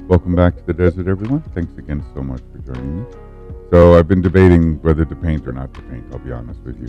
Welcome back to the desert, everyone. Thanks again so much for joining me. So I've been debating whether to paint or not to paint, I'll be honest with you.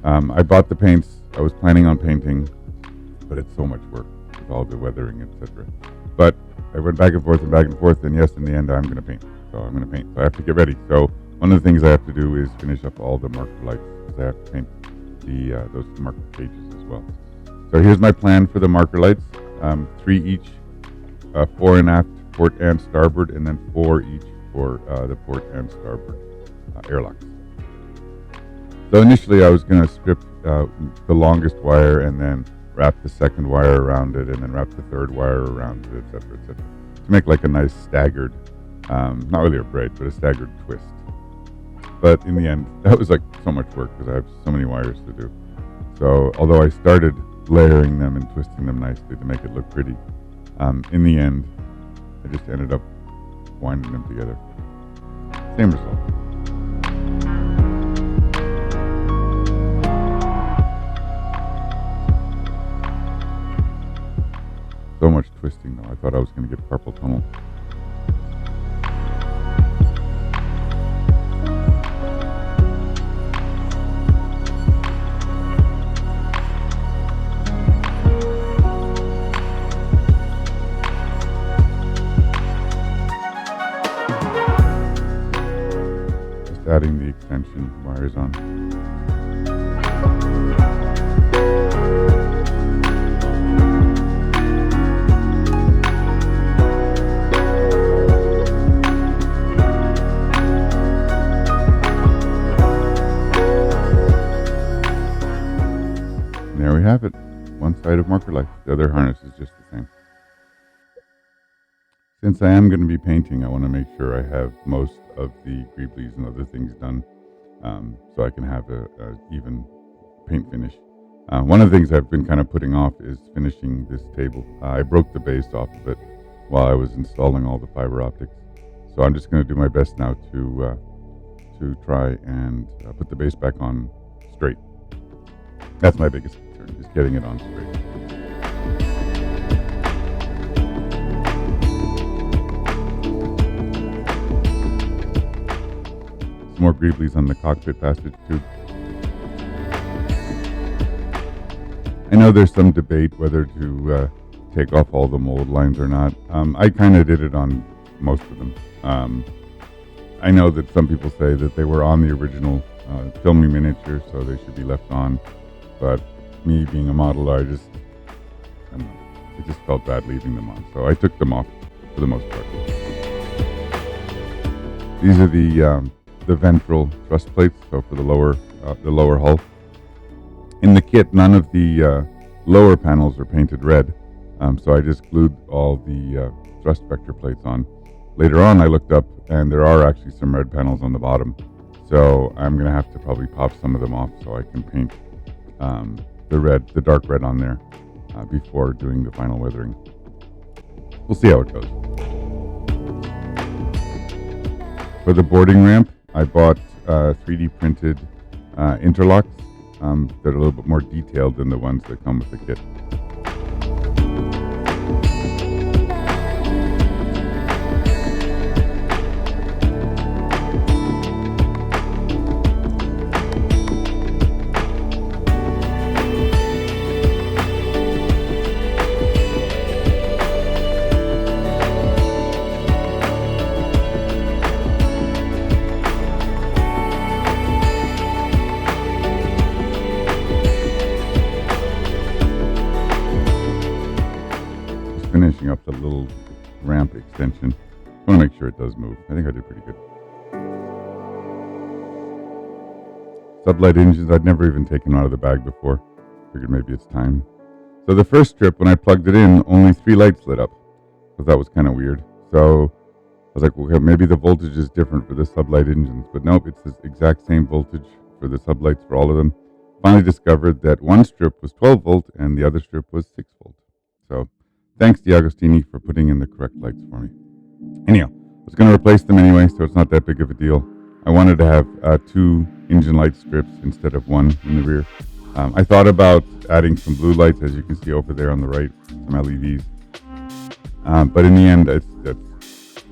I bought the paints. I was planning on painting, but it's so much work with all the weathering, etc. But I went back and forth, and yes, in the end, I'm going to paint. So I'm going to paint. So I have to get ready. So one of the things I have to do is finish up all the marker lights, because I have to paint those marker pages as well. So here's my plan for the marker lights. 3 each, fore and aft, port and starboard, and then 4 each for the port and starboard airlocks. So initially I was going to strip the longest wire and then wrap the second wire around it and then wrap the third wire around it, etc., to make like a nice staggered, not really a braid, but a staggered twist. But in the end, that was like so much work because I have so many wires to do. So although I started layering them and twisting them nicely to make it look pretty, in the end, I just ended up winding them together. Same result. So much twisting though. I thought I was going to get carpal tunnel. Adding the extension wires on. And there we have it. One side of marker light. The other harness is just the same. Since I am going to be painting, I want to make sure I have most of the Greebles and other things done, so I can have a even paint finish. One of the things I've been kind of putting off is finishing this table. I broke the base off of it while I was installing all the fiber optics, so I'm just going to do my best now to try and put the base back on straight. That's my biggest concern, is getting it on straight. Some more Greebles on the cockpit passage too. I know there's some debate whether to take off all the mold lines or not. I kind of did it on most of them. I know that some people say that they were on the original filming miniature, so they should be left on. But me being a modeler, I don't know, it just felt bad leaving them on. So I took them off for the most part. These are the ventral thrust plates, so for the lower hull. In the kit, none of the lower panels are painted red, so I just glued all the thrust vector plates on. Later on, I looked up, and there are actually some red panels on the bottom, so I'm going to have to probably pop some of them off so I can paint the dark red on there before doing the final weathering. We'll see how it goes. For the boarding ramp, I bought 3D printed interlocks that are a little bit more detailed than the ones that come with the kit. Finishing up the little ramp extension. I want to make sure it does move. I think I did pretty good. Sublight engines, I'd never even taken out of the bag before. Figured maybe it's time. So the first strip, when I plugged it in, only 3 lights lit up. So that was kind of weird. So I was like, well, maybe the voltage is different for the sublight engines. But nope, it's the exact same voltage for the sublights for all of them. Finally discovered that one strip was 12 volt and the other strip was 6 volt. So thanks, DeAgostini, for putting in the correct lights for me. Anyhow, I was going to replace them anyway, so it's not that big of a deal. I wanted to have 2 engine light strips instead of 1 in the rear. I thought about adding some blue lights, as you can see over there on the right, some LEDs. But in the end,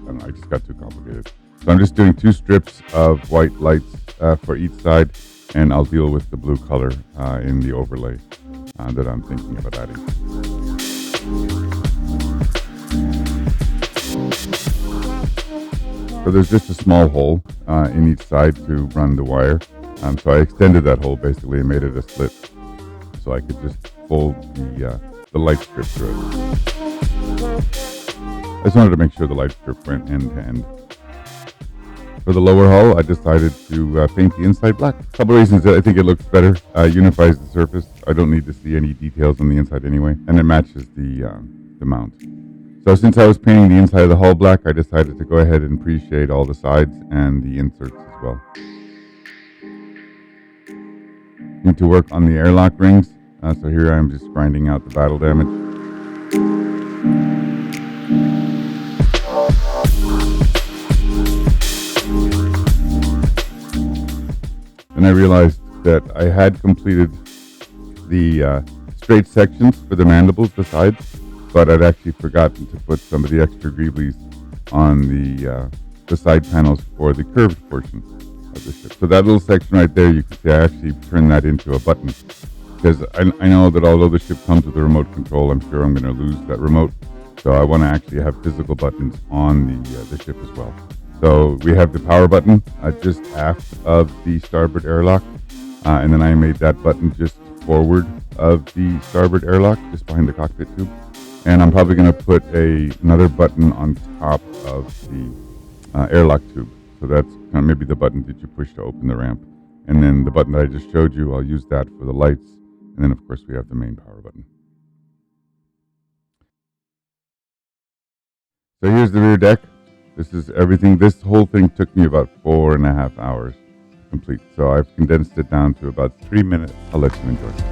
I don't know, I just got too complicated. So I'm just doing 2 strips of white lights for each side, and I'll deal with the blue color in the overlay that I'm thinking about adding. So there's just a small hole in each side to run the wire. So I extended that hole basically and made it a slit so I could just fold the light strip through it. I just wanted to make sure the light strip went end to end. For the lower hull, I decided to paint the inside black. A couple of reasons that I think it looks better. Unifies the surface. I don't need to see any details on the inside anyway, and it matches the mount. So since I was painting the inside of the hull black, I decided to go ahead and pre-shade all the sides and the inserts as well. Need to work on the airlock rings. So here I am just grinding out the battle damage. And I realized that I had completed the straight sections for the mandibles, the sides, but I'd actually forgotten to put some of the extra Greebles on the side panels for the curved portion of the ship. So that little section right there, you can see I actually turned that into a button, because I know that although the ship comes with a remote control, I'm sure I'm going to lose that remote. So I want to actually have physical buttons on the ship as well. So we have the power button just aft of the starboard airlock, and then I made that button just forward of the starboard airlock, just behind the cockpit tube. And I'm probably going to put another button on top of the airlock tube. So that's kind of maybe the button that you push to open the ramp. And then the button that I just showed you, I'll use that for the lights. And then, of course, we have the main power button. So here's the rear deck. This is everything. This whole thing took me about 4.5 hours to complete. So I've condensed it down to about 3 minutes. I'll let you enjoy it.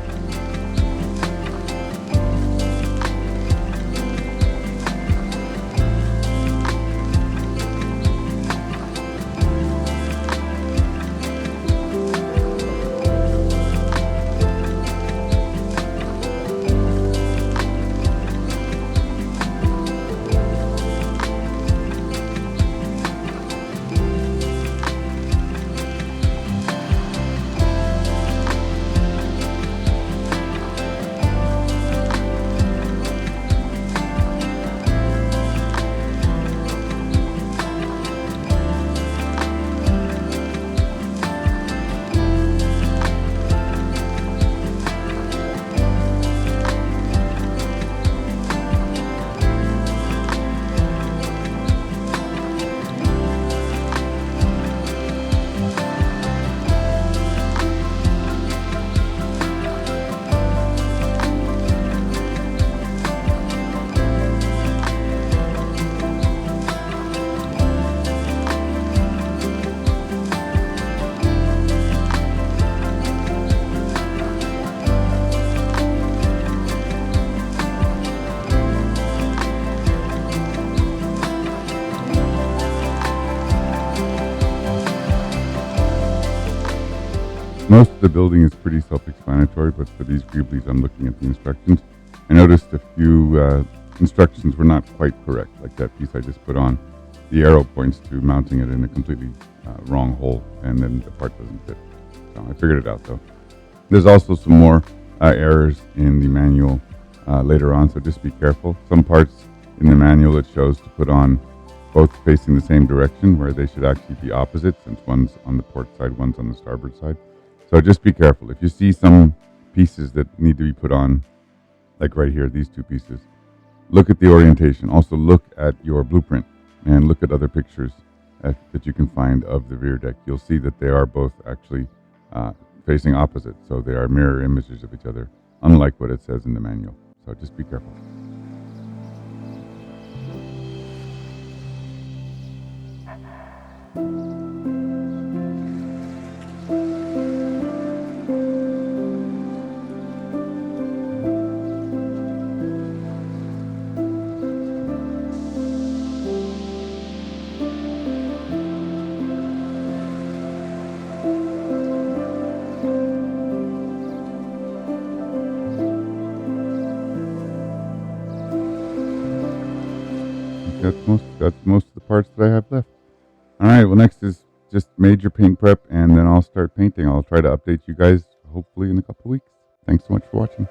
Most of the building is pretty self-explanatory, but for these Greebles, I'm looking at the instructions. I noticed a few instructions were not quite correct, like that piece I just put on. The arrow points to mounting it in a completely wrong hole, and then the part doesn't fit. So I figured it out, though. There's also some more errors in the manual later on, so just be careful. Some parts in the manual it shows to put on both facing the same direction, where they should actually be opposite, since one's on the port side, one's on the starboard side. So just be careful. If you see some pieces that need to be put on, like right here, these 2 pieces, look at the orientation. Also look at your blueprint and look at other pictures that you can find of the rear deck. You'll see that they are both actually facing opposite. So they are mirror images of each other, unlike what it says in the manual. So just be careful. that's most of the parts that I have left. All right, well, next is just major paint prep, and then I'll start painting. I'll try to update you guys hopefully in a couple of weeks. Thanks so much for watching.